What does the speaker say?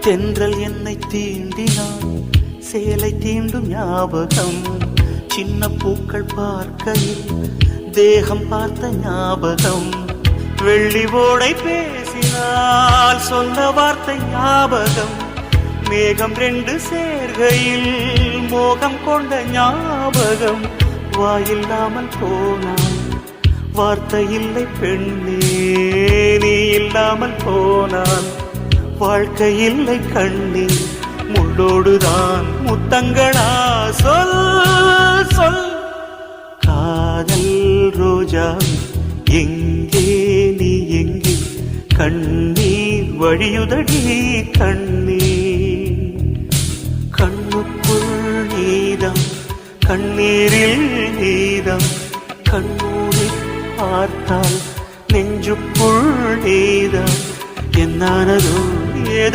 தென்றல் என்னை தீண்டினான், சேலை தீண்டும் ஞாபகம். சின்ன பூக்கள் பார்க்கையில் தேகம் பார்த்த ஞாபகம். வெள்ளி ஓடை பேசினால் சொன்ன வார்த்தை ஞாபகம். மேகம் ரெண்டு சேர்கையில் மோகம் கொண்ட ஞாபகம். வாயில்லாமல் போனான், வார்த்தை இல்லை பெண்ணே, நீ இல்லாமல் போனான். வாழ்க்கை இல்லை கண்ணே, முள்ளோடுதான் முத்தங்களா? சொல் சொல். காதல் ரோஜா எங்கே, நீ எங்கே? கண்ணீர் வழியுதடி கண்ணீர். கண்ணுக்குள் நீதம், கண்ணீரில் நீதம். கண்ணூரை பார்த்தால் நெஞ்சுக்குள் நீதம். என்னானதோ ஏதோ